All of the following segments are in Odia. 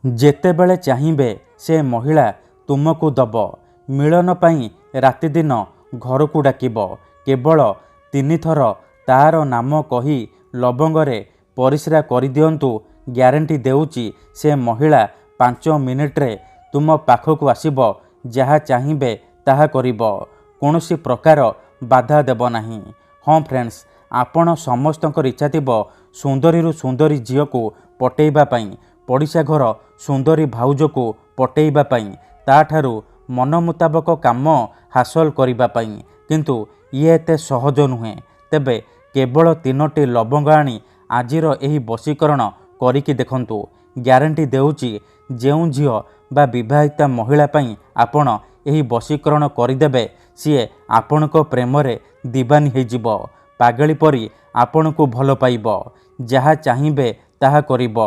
ଯେତେବେଳେ ଚାହିଁବେ ସେ ମହିଳା ତୁମକୁ ଦବ। ମିଳନ ପାଇଁ ରାତିଦିନ ଘରକୁ ଡାକିବ। କେବଳ 3 ଥର ତାର ନାମ କହି ଲବଙ୍ଗରେ ପରିସ୍ରା କରିଦିଅନ୍ତୁ। ଗ୍ୟାରେଣ୍ଟି ଦେଉଛି ସେ ମହିଳା 5 ମିନିଟ୍ରେ ତୁମ ପାଖକୁ ଆସିବ। ଯାହା ଚାହିଁବେ ତାହା କରିବ। କୌଣସି ପ୍ରକାର ବାଧା ଦେବ ନାହିଁ। ହଁ ଫ୍ରେଣ୍ଡସ୍, ଆପଣ ସମସ୍ତଙ୍କର ଇଚ୍ଛା ଥିବ ସୁନ୍ଦରୀରୁ ସୁନ୍ଦରୀ ଝିଅକୁ ପଟେଇବା ପାଇଁ, ପଡ଼ିଶା ଘର ସୁନ୍ଦରୀ ଭାଉଜକୁ ପଟେଇବା ପାଇଁ, ତାଠାରୁ ମନ ମୁତାବକ କାମ ହାସଲ କରିବା ପାଇଁ। କିନ୍ତୁ ଇଏ ଏତେ ସହଜ ନୁହେଁ। ତେବେ କେବଳ 3ଟି ଲବଙ୍ଗ ଆଣି ଆଜିର ଏହି ବଶୀକରଣ କରିକି ଦେଖନ୍ତୁ। ଗ୍ୟାରେଣ୍ଟି ଦେଉଛି ଯେଉଁ ଝିଅ ବା ବିବାହିତା ମହିଳା ପାଇଁ ଆପଣ ଏହି ବଶୀକରଣ କରିଦେବେ, ସିଏ ଆପଣଙ୍କ ପ୍ରେମରେ ଦିବାନୀ ହେଇଯିବ। ପାଗଳି ପରି ଆପଣଙ୍କୁ ଭଲ ପାଇବ। ଯାହା ଚାହିଁବେ ତାହା କରିବ।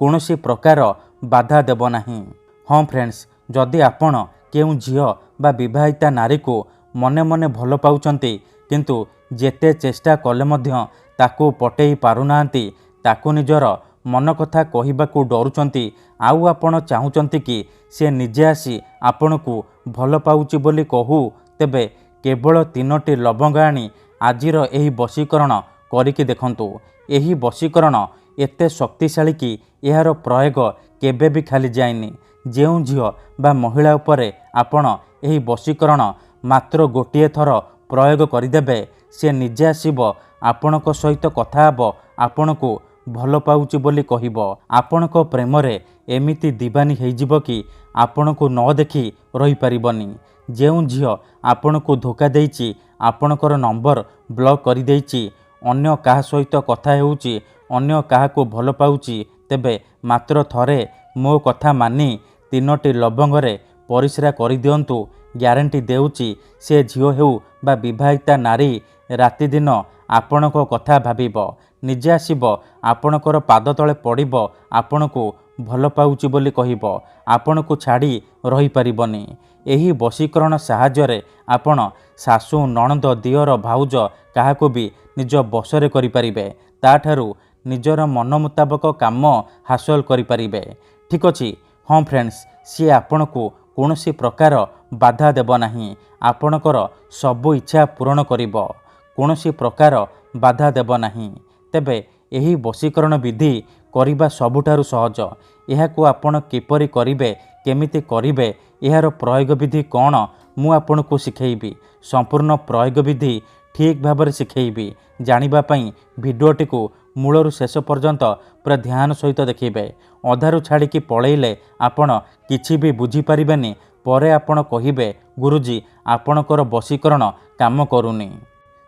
କୌଣସି ପ୍ରକାର ବାଧା ଦେବ ନାହିଁ। ହଁ ଫ୍ରେଣ୍ଡସ୍, ଯଦି ଆପଣ କେଉଁ ଝିଅ ବା ବିବାହିତା ନାରୀକୁ ମନେ ମନେ ଭଲ ପାଉଛନ୍ତି, କିନ୍ତୁ ଯେତେ ଚେଷ୍ଟା କଲେ ମଧ୍ୟ ତାକୁ ପଟେଇ ପାରୁନାହାନ୍ତି, ତାକୁ ନିଜର ମନ କଥା କହିବାକୁ ଡରୁଛନ୍ତି, ଆଉ ଆପଣ ଚାହୁଁଛନ୍ତି କି ସେ ନିଜେ ଆସି ଆପଣଙ୍କୁ ଭଲ ପାଉଛି ବୋଲି କହୁ, ତେବେ କେବଳ 3ଟି ଲବଙ୍ଗ ଆଣି ଆଜିର ଏହି ବଶୀକରଣ କରିକି ଦେଖନ୍ତୁ। ଏହି ବଶୀକରଣ ଏତେ ଶକ୍ତିଶାଳୀ କି ଏହାର ପ୍ରୟୋଗ କେବେ ବି ଖାଲି ଯାଏନି। ଯେଉଁ ଝିଅ ବା ମହିଳା ଉପରେ ଆପଣ ଏହି ବଶୀକରଣ ମାତ୍ର ଗୋଟିଏ ଥର ପ୍ରୟୋଗ କରିଦେବେ, ସେ ନିଜେ ଆସିବ ଆପଣଙ୍କ ସହିତ କଥା ହେବ, ଆପଣଙ୍କୁ ଭଲ ପାଉଛି ବୋଲି କହିବ। ଆପଣଙ୍କ ପ୍ରେମରେ ଏମିତି ଦିବାନୀ ହେଇଯିବ କି ଆପଣଙ୍କୁ ନ ଦେଖି ରହିପାରିବନି। ଯେଉଁ ଝିଅ ଆପଣଙ୍କୁ ଧୋକା ଦେଇଛି, ଆପଣଙ୍କର ନମ୍ବର ବ୍ଲକ୍ କରିଦେଇଛି, ଅନ୍ୟ କାହା ସହିତ କଥା ହେଉଛି, ଅନ୍ୟ କାହାକୁ ଭଲ ପାଉଛି, ତେବେ ମାତ୍ର ଥରେ ମୋ କଥା ମାନି 3ଟି ଲବଙ୍ଗରେ ପରିସ୍ରା କରିଦିଅନ୍ତୁ। ଗ୍ୟାରେଣ୍ଟି ଦେଉଛି ସେ ଝିଅ ହେଉ ବା ବିବାହିତା ନାରୀ ରାତିଦିନ ଆପଣଙ୍କ କଥା ଭାବିବ। ନିଜେ ଆସିବ ଆପଣଙ୍କର ପାଦ ତଳେ ପଡ଼ିବ, ଆପଣଙ୍କୁ ଭଲ ପାଉଛି ବୋଲି କହିବ। ଆପଣଙ୍କୁ ଛାଡ଼ି ରହିପାରିବନି। ଏହି ବଶୀକରଣ ସାହାଯ୍ୟରେ ଆପଣ ଶାଶୁ, ନଣନ୍ଦ, ଦିଅର, ଭାଉଜ କାହାକୁ ବି ନିଜ ବଶରେ କରିପାରିବେ। ତାଠାରୁ ନିଜର ମନ ମୁତାବକ କାମ ହାସଲ କରିପାରିବେ। ଠିକ୍ ଅଛି? ହଁ ଫ୍ରେଣ୍ଡସ୍, ସିଏ ଆପଣଙ୍କୁ କୌଣସି ପ୍ରକାର ବାଧା ଦେବ ନାହିଁ। ଆପଣଙ୍କର ସବୁ ଇଚ୍ଛା ପୂରଣ କରିବ। କୌଣସି ପ୍ରକାର ବାଧା ଦେବ ନାହିଁ। ତେବେ ଏହି ବଶୀକରଣ ବିଧି କରିବା ସବୁଠାରୁ ସହଜ। ଏହାକୁ ଆପଣ କିପରି କରିବେ, କେମିତି କରିବେ, ଏହାର ପ୍ରୟୋଗ ବିଧି କ'ଣ, ମୁଁ ଆପଣଙ୍କୁ ଶିଖେଇବି। ସମ୍ପୂର୍ଣ୍ଣ ପ୍ରୟୋଗ ବିଧି ଠିକ୍ ଭାବରେ ଶିଖେଇବି। ଜାଣିବା ପାଇଁ ଭିଡ଼ିଓଟିକୁ ମୂଳରୁ ଶେଷ ପର୍ଯ୍ୟନ୍ତ ପୁରା ଧ୍ୟାନ ସହିତ ଦେଖିବେ। ଅଧାରୁ ଛାଡ଼ିକି ପଳେଇଲେ ଆପଣ କିଛି ବି ବୁଝିପାରିବେନି। ପରେ ଆପଣ କହିବେ, ଗୁରୁଜୀ ଆପଣଙ୍କର ବଶୀକରଣ କାମ କରୁନି।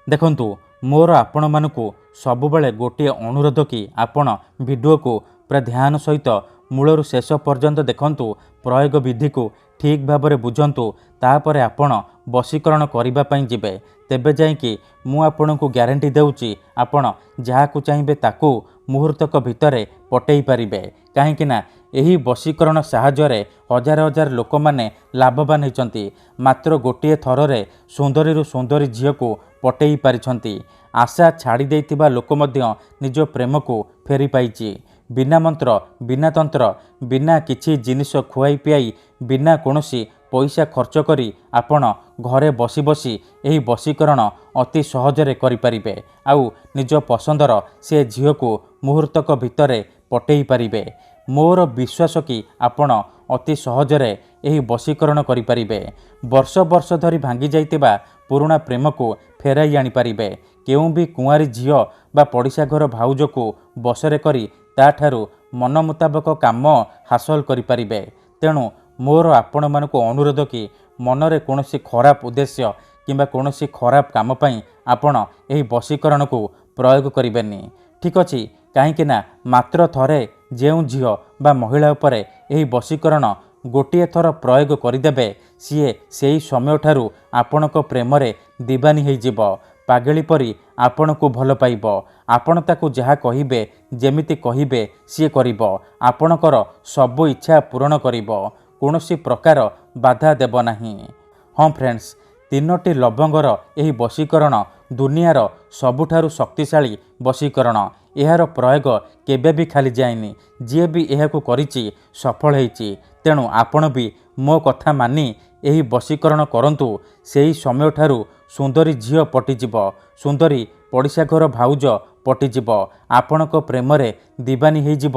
ଦେଖନ୍ତୁ, ମୋର ଆପଣମାନଙ୍କୁ ସବୁବେଳେ ଗୋଟିଏ ଅନୁରୋଧ କି ଆପଣ ଭିଡ଼ିଓକୁ ପୁରା ଧ୍ୟାନ ସହିତ ମୂଳରୁ ଶେଷ ପର୍ଯ୍ୟନ୍ତ ଦେଖନ୍ତୁ। ପ୍ରୟୋଗ ବିଧିକୁ ଠିକ୍ ଭାବରେ ବୁଝନ୍ତୁ। ତାପରେ ଆପଣ ବଶୀକରଣ କରିବା ପାଇଁ ଯିବେ। ତେବେ ଯାଇକି ମୁଁ ଆପଣଙ୍କୁ ଗ୍ୟାରେଣ୍ଟି ଦେଉଛି ଆପଣ ଯାହାକୁ ଚାହିଁବେ ତାକୁ ମୁହୂର୍ତ୍ତକ ଭିତରେ ପଟେଇ ପାରିବେ। କାହିଁକିନା ଏହି ବଶୀକରଣ ସାହାଯ୍ୟରେ ହଜାର ହଜାର ଲୋକମାନେ ଲାଭବାନ ହୋଇଛନ୍ତି। ମାତ୍ର ଗୋଟିଏ ଥରରେ ସୁନ୍ଦରୀରୁ ସୁନ୍ଦରୀ ଝିଅକୁ ପଟେଇ ପାରିଛନ୍ତି। ଆଶା ଛାଡ଼ି ଦେଇଥିବା ଲୋକ ମଧ୍ୟ ନିଜ ପ୍ରେମକୁ ଫେରି ପାଇଛି। ବିନା ମନ୍ତ୍ର, ବିନା ତନ୍ତ୍ର, ବିନା କିଛି ଜିନିଷ ଖୁଆଇ ପିଆଇ, ବିନା କୌଣସି ପଇସା ଖର୍ଚ୍ଚ କରି ଆପଣ ଘରେ ବସି ବସି ଏହି ବଶୀକରଣ ଅତି ସହଜରେ କରିପାରିବେ। ଆଉ ନିଜ ପସନ୍ଦର ସେ ଝିଅକୁ ମୁହୂର୍ତ୍ତକ ଭିତରେ ପଟେଇ ପାରିବେ। ମୋର ବିଶ୍ୱାସ କି ଆପଣ ଅତି ସହଜରେ ଏହି ବଶୀକରଣ କରିପାରିବେ। ବର୍ଷ ବର୍ଷ ଧରି ଭାଙ୍ଗି ଯାଇଥିବା ପୁରୁଣା ପ୍ରେମକୁ ଫେରାଇ ଆଣିପାରିବେ। କେଉଁ ବି କୁଆଁରୀ ଝିଅ ବା ପଡ଼ିଶା ଘର ଭାଉଜକୁ ବଶରେ କରି ତାଠାରୁ ମନ ମୁତାବକ କାମ ହାସଲ କରିପାରିବେ। ତେଣୁ ମୋର ଆପଣମାନଙ୍କୁ ଅନୁରୋଧ କି ମନରେ କୌଣସି ଖରାପ ଉଦ୍ଦେଶ୍ୟ କିମ୍ବା କୌଣସି ଖରାପ କାମ ପାଇଁ ଆପଣ ଏହି ବଶୀକରଣକୁ ପ୍ରୟୋଗ କରିବେନି। ଠିକ୍ ଅଛି? କାହିଁକିନା ମାତ୍ର ଥରେ ଯେଉଁ ଝିଅ ବା ମହିଳା ଉପରେ ଏହି ବଶୀକରଣ ଗୋଟିଏ ଥର ପ୍ରୟୋଗ କରିଦେବେ, ସିଏ ସେହି ସମୟଠାରୁ ଆପଣଙ୍କ ପ୍ରେମରେ ଦିବାନୀ ହେଇଯିବ। ପାଗଳି ପରି ଆପଣଙ୍କୁ ଭଲ ପାଇବ। ଆପଣ ତାକୁ ଯାହା କହିବେ, ଯେମିତି କହିବେ ସିଏ କରିବ। ଆପଣଙ୍କର ସବୁ ଇଚ୍ଛା ପୂରଣ କରିବ। କୌଣସି ପ୍ରକାର ବାଧା ଦେବ ନାହିଁ। ହଁ ଫ୍ରେଣ୍ଡସ୍, 3ଟି ଲବଙ୍ଗର ଏହି ବଶୀକରଣ ଦୁନିଆର ସବୁଠାରୁ ଶକ୍ତିଶାଳୀ ବଶୀକରଣ। ଏହାର ପ୍ରୟୋଗ କେବେ ବି ଖାଲି ଯାଇନି। ଯିଏ ବି ଏହାକୁ କରିଛି ସଫଳ ହେଇଛି। ତେଣୁ ଆପଣ ବି ମୋ କଥା ମାନି ଏହି ବଶୀକରଣ କରନ୍ତୁ। ସେହି ସମୟଠାରୁ ସୁନ୍ଦରୀ ଝିଅ ପଟିଯିବ, ସୁନ୍ଦରୀ ପଡ଼ିଶା ଘର ଭାଉଜ ପଟିଯିବ, ଆପଣଙ୍କ ପ୍ରେମରେ ଦିବାନୀ ହେଇଯିବ।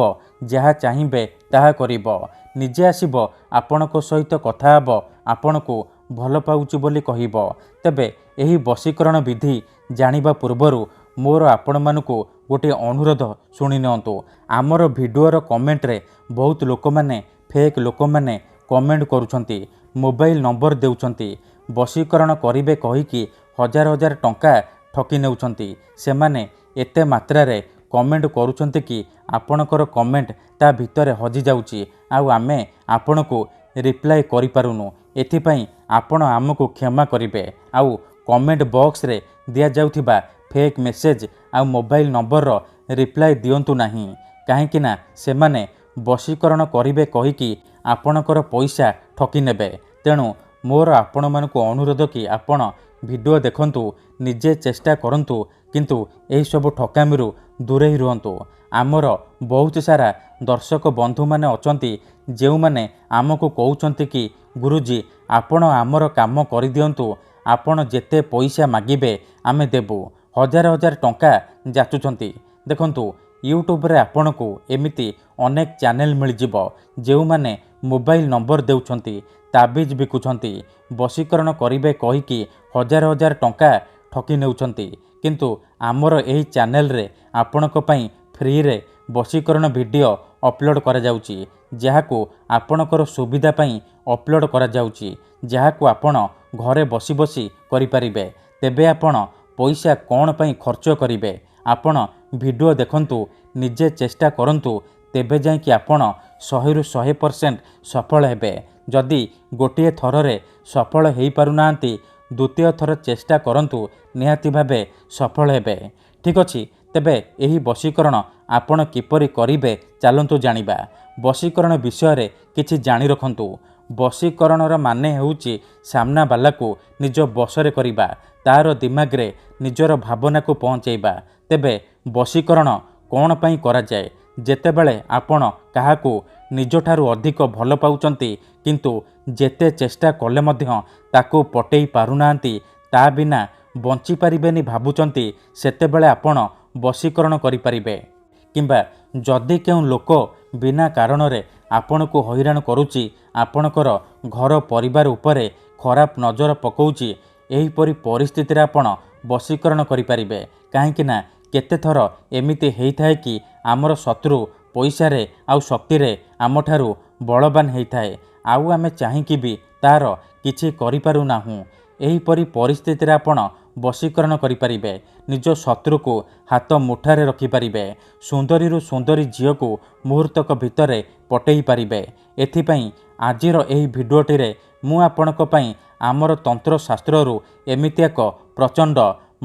ଯାହା ଚାହିଁବେ ତାହା କରିବ। ନିଜେ ଆସିବ, ଆପଣଙ୍କ ସହିତ କଥା ହେବ, ଆପଣଙ୍କୁ ଭଲ ପାଉଛି ବୋଲି କହିବ। ତେବେ ଏହି ବଶୀକରଣ ବିଧି ଜାଣିବା ପୂର୍ବରୁ ମୋର ଆପଣମାନଙ୍କୁ ଗୋଟିଏ ଅନୁରୋଧ ଶୁଣି ନିଅନ୍ତୁ। ଆମର ଭିଡ଼ିଓର କମେଣ୍ଟରେ ବହୁତ ଲୋକମାନେ ଫେକ୍ ଲୋକମାନେ କମେଣ୍ଟ କରୁଛନ୍ତି, ମୋବାଇଲ ନମ୍ବର ଦେଉଛନ୍ତି, ବଶୀକରଣ କରିବେ କହିକି ହଜାର ହଜାର ଟଙ୍କା ଠକି ନେଉଛନ୍ତି। ସେମାନେ ଏତେ ମାତ୍ରାରେ କମେଣ୍ଟ କରୁଛନ୍ତି କି ଆପଣଙ୍କର କମେଣ୍ଟ ତା ଭିତରେ ହଜିଯାଉଛି, ଆଉ ଆମେ ଆପଣଙ୍କୁ ରିପ୍ଲାଏ କରିପାରୁନୁ। ଏଥିପାଇଁ ଆପଣ ଆମକୁ କ୍ଷମା କରିବେ। ଆଉ କମେଣ୍ଟ ବକ୍ସରେ ଦିଆଯାଉଥିବା ଫେକ୍ ମେସେଜ ଆଉ ମୋବାଇଲ ନମ୍ବରର ରିପ୍ଲାଏ ଦିଅନ୍ତୁ ନାହିଁ। କାହିଁକିନା ସେମାନେ ବଶୀକରଣ କରିବେ କହିକି ଆପଣଙ୍କର ପଇସା ଠକି ନେବେ। ତେଣୁ ମୋର ଆପଣମାନଙ୍କୁ ଅନୁରୋଧ କି ଆପଣ ଭିଡ଼ିଓ ଦେଖନ୍ତୁ, ନିଜେ ଚେଷ୍ଟା କରନ୍ତୁ, କିନ୍ତୁ ଏହିସବୁ ଠକାମିରୁ ଦୂରେଇ ରୁହନ୍ତୁ। ଆମର ବହୁତ ସାରା ଦର୍ଶକ ବନ୍ଧୁମାନେ ଅଛନ୍ତି ଯେଉଁମାନେ ଆମକୁ କହୁଛନ୍ତି କି ଗୁରୁଜୀ ଆପଣ ଆମର କାମ କରିଦିଅନ୍ତୁ, ଆପଣ ଯେତେ ପଇସା ମାଗିବେ ଆମେ ଦେବୁ। ହଜାର ହଜାର ଟଙ୍କା ଯାଚୁଛନ୍ତି। ଦେଖନ୍ତୁ ୟୁଟ୍ୟୁବରେ ଆପଣଙ୍କୁ ଏମିତି ଅନେକ ଚ୍ୟାନେଲ ମିଳିଯିବ ଯେଉଁମାନେ ମୋବାଇଲ ନମ୍ବର ଦେଉଛନ୍ତି, ତାବିଜ ବିକୁଛନ୍ତି, ବଶୀକରଣ କରିବେ କହିକି ହଜାର ହଜାର ଟଙ୍କା ଠକି ନେଉଛନ୍ତି। କିନ୍ତୁ ଆମର ଏହି ଚ୍ୟାନେଲରେ ଆପଣଙ୍କ ପାଇଁ ଫ୍ରିରେ ବଶୀକରଣ ଭିଡ଼ିଓ ଅପଲୋଡ଼ କରାଯାଉଛି, ଯାହାକୁ ଆପଣଙ୍କର ସୁବିଧା ପାଇଁ ଅପଲୋଡ଼ କରାଯାଉଛି, ଯାହାକୁ ଆପଣ ଘରେ ବସି ବସି କରିପାରିବେ। ତେବେ ଆପଣ ପଇସା କ'ଣ ପାଇଁ ଖର୍ଚ୍ଚ କରିବେ? ଆପଣ ଭିଡ଼ିଓ ଦେଖନ୍ତୁ, ନିଜେ ଚେଷ୍ଟା କରନ୍ତୁ, ତେବେ ଯାଇକି ଆପଣ 100ରୁ 100% ସଫଳ ହେବେ। ଯଦି ଗୋଟିଏ ଥରରେ ସଫଳ ହେଇପାରୁନାହାନ୍ତି, ଦ୍ୱିତୀୟ ଥର ଚେଷ୍ଟା କରନ୍ତୁ, ନିହାତି ଭାବେ ସଫଳ ହେବେ। ଠିକ୍ ଅଛି, ତେବେ ଏହି ବଶୀକରଣ ଆପଣ କିପରି କରିବେ ଚାଲନ୍ତୁ ଜାଣିବା। ବଶୀକରଣ ବିଷୟରେ କିଛି ଜାଣି ରଖନ୍ତୁ। ବଶୀକରଣର ମାନେ ହେଉଛି ସାମ୍ନାବାଲାକୁ ନିଜ ବଶରେ କରିବା, ତାର ଦିମାଗରେ ନିଜର ଭାବନାକୁ ପହଞ୍ଚାଇବା। ତେବେ ବଶୀକରଣ କ'ଣ ପାଇଁ କରାଯାଏ? ଯେତେବେଳେ ଆପଣ କାହାକୁ ନିଜଠାରୁ ଅଧିକ ଭଲ ପାଉଛନ୍ତି କିନ୍ତୁ ଯେତେ ଚେଷ୍ଟା କଲେ ମଧ୍ୟ ତାକୁ ପଟେଇ ପାରୁନାହାନ୍ତି, ତା ବିନା ବଞ୍ଚିପାରିବେନି ଭାବୁଛନ୍ତି, ସେତେବେଳେ ଆପଣ ବଶୀକରଣ କରିପାରିବେ। କିମ୍ବା ଯଦି କେଉଁ ଲୋକ ବିନା କାରଣରେ ଆପଣଙ୍କୁ ହଇରାଣ କରୁଛି, ଆପଣଙ୍କର ଘର ପରିବାର ଉପରେ ଖରାପ ନଜର ପକାଉଛି, ଏହିପରି ପରିସ୍ଥିତିରେ ଆପଣ ବଶୀକରଣ କରିପାରିବେ। କାହିଁକିନା କେତେଥର ଏମିତି ହେଇଥାଏ କି ଆମର ଶତ୍ରୁ ପଇସାରେ ଆଉ ଶକ୍ତିରେ ଆମଠାରୁ ବଳବାନ ହେଇଥାଏ, ଆଉ ଆମେ ଚାହିଁକି ବି ତାର କିଛି କରିପାରୁନାହୁଁ। ଏହିପରି ପରିସ୍ଥିତିରେ ଆପଣ ବଶୀକରଣ କରିପାରିବେ। ନିଜ ଶତ୍ରୁକୁ ହାତ ମୁଠାରେ ରଖିପାରିବେ। ସୁନ୍ଦରୀରୁ ସୁନ୍ଦରୀ ଝିଅକୁ ମୁହୂର୍ତ୍ତକ ଭିତରେ ପଟେଇ ପାରିବେ। ଏଥିପାଇଁ ଆଜିର ଏହି ଭିଡ଼ିଓଟିରେ ମୁଁ ଆପଣଙ୍କ ପାଇଁ ଆମର ତନ୍ତ୍ରଶାସ୍ତ୍ରରୁ ଏମିତି ଏକ ପ୍ରଚଣ୍ଡ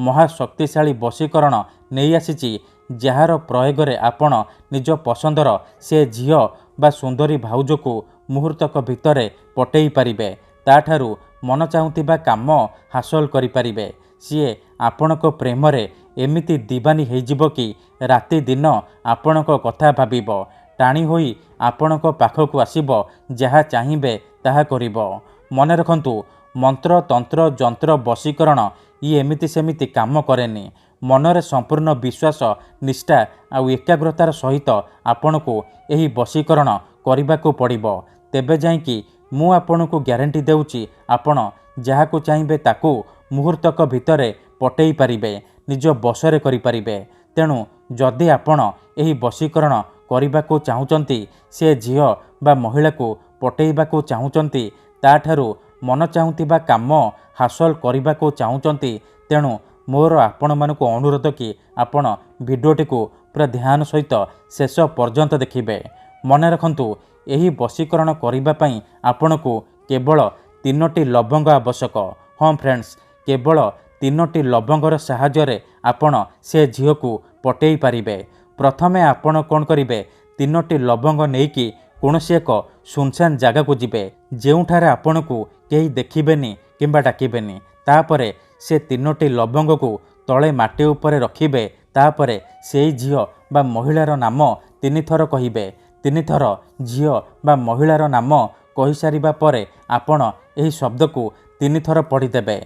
ମହାଶକ୍ତିଶାଳୀ ବଶୀକରଣ ନେଇ ଆସିଛି, ଯାହାର ପ୍ରୟୋଗରେ ଆପଣ ନିଜ ପସନ୍ଦର ସେ ଝିଅ ବା ସୁନ୍ଦରୀ ଭାଉଜକୁ ମୁହୂର୍ତ୍ତକ ଭିତରେ ପଟେଇ ପାରିବେ। ତାଠାରୁ ମନ ଚାହୁଁଥିବା କାମ ହାସଲ କରିପାରିବେ। ସିଏ ଆପଣଙ୍କ ପ୍ରେମରେ ଏମିତି ଦିବାନୀ ହେଇଯିବ କି ରାତି ଦିନ ଆପଣଙ୍କ କଥା ଭାବିବ, ଟାଣି ହୋଇ ଆପଣଙ୍କ ପାଖକୁ ଆସିବ, ଯାହା ଚାହିଁବେ ତାହା କରିବ। ମନେ ରଖନ୍ତୁ, ମନ୍ତ୍ର ତନ୍ତ୍ର ଯନ୍ତ୍ର ବଶୀକରଣ ଇଏ ଏମିତି ସେମିତି କାମ କରେନି। ମନରେ ସମ୍ପୂର୍ଣ୍ଣ ବିଶ୍ୱାସ, ନିଷ୍ଠା ଆଉ ଏକାଗ୍ରତାର ସହିତ ଆପଣଙ୍କୁ ଏହି ବଶୀକରଣ କରିବାକୁ ପଡ଼ିବ। ତେବେ ଯାଇକି ମୁଁ ଆପଣଙ୍କୁ ଗ୍ୟାରେଣ୍ଟି ଦେଉଛି, ଆପଣ ଯାହାକୁ ଚାହିଁବେ ତାକୁ ମୁହୂର୍ତ୍ତକ ଭିତରେ ପଟେଇ ପାରିବେ, ନିଜ ବଶରେ କରିପାରିବେ। ତେଣୁ ଯଦି ଆପଣ ଏହି ବଶୀକରଣ କରିବାକୁ ଚାହୁଁଛନ୍ତି, ସେ ଝିଅ ବା ମହିଳାକୁ ପଟେଇବାକୁ ଚାହୁଁଛନ୍ତି, ତାଠାରୁ ମନ ଚାହୁଁଥିବା କାମ ହାସଲ କରିବାକୁ ଚାହୁଁଛନ୍ତି, ତେଣୁ ମୋର ଆପଣମାନଙ୍କୁ ଅନୁରୋଧ କି ଆପଣ ଭିଡ଼ିଓଟିକୁ ପୁରା ଧ୍ୟାନ ସହିତ ଶେଷ ପର୍ଯ୍ୟନ୍ତ ଦେଖିବେ। ମନେ ରଖନ୍ତୁ, ଏହି ବଶୀକରଣ କରିବା ପାଇଁ ଆପଣଙ୍କୁ କେବଳ 3ଟି ଲବଙ୍ଗ ଆବଶ୍ୟକ। ହଁ ଫ୍ରେଣ୍ଡସ୍, କେବଳ 3ଟି ଲବଙ୍ଗର ସାହାଯ୍ୟରେ ଆପଣ ସେ ଝିଅକୁ ପଟେଇ ପାରିବେ। ପ୍ରଥମେ ଆପଣ କ'ଣ କରିବେ, 3ଟି ଲବଙ୍ଗ ନେଇକି କୌଣସି ଏକ ସୁନସାନ ଜାଗାକୁ ଯିବେ, ଯେଉଁଠାରେ ଆପଣଙ୍କୁ କେହି ଦେଖିବେନି କିମ୍ବା ଡାକିବେନି। ତାପରେ ସେ 3ଟି ଲବଙ୍ଗକୁ ତଳେ ମାଟି ଉପରେ ରଖିବେ। ତାପରେ ସେଇ ଝିଅ ବା ମହିଳାର ନାମ 3 ଥର କହିବେ। 3 ଥର ଝିଅ ବା ମହିଳାର ନାମ କହିସାରିବା ପରେ ଆପଣ ଏହି ଶବ୍ଦକୁ 3 ଥର ପଢ଼ିଦେବେ।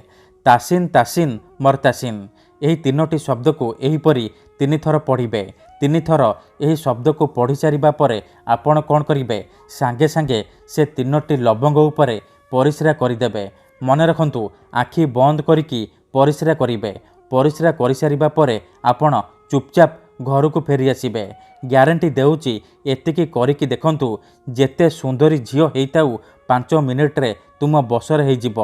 ତାସିନ୍ ତାସିନ୍ ମର୍ତାସିନ୍। ଏହି 3ଟି ଶବ୍ଦକୁ ଏହିପରି 3 ଥର ପଢ଼ିବେ। 3 ଥର ଏହି ଶବ୍ଦକୁ ପଢ଼ି ସାରିବା ପରେ ଆପଣ କ'ଣ କରିବେ, ସାଙ୍ଗେ ସାଙ୍ଗେ ସେ 3ଟି ଲବଙ୍ଗ ଉପରେ ପରିସ୍ରା କରିଦେବେ। ମନେ ରଖନ୍ତୁ, ଆଖି ବନ୍ଦ କରିକି ପରିସ୍ରା କରିବେ। ପରିସ୍ରା କରିସାରିବା ପରେ ଆପଣ ଚୁପଚାପ ଘରକୁ ଫେରି ଆସିବେ। ଗ୍ୟାରେଣ୍ଟି ଦେଉଛି, ଏତିକି କରିକି ଦେଖନ୍ତୁ, ଯେତେ ସୁନ୍ଦରୀ ଝିଅ ହେଇଥାଉ 5 ମିନିଟ୍ରେ ତୁମ ବଶରେ ହେଇଯିବ।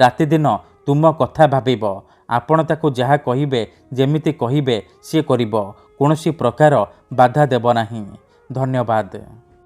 ରାତିଦିନ ତୁମ କଥା ଭାବିବ। ଆପଣ ତାକୁ ଯାହା କହିବେ, ଯେମିତି କହିବେ ସିଏ କରିବ। କୌଣସି ପ୍ରକାର ବାଧା ଦେବ ନାହିଁ। ଧନ୍ୟବାଦ।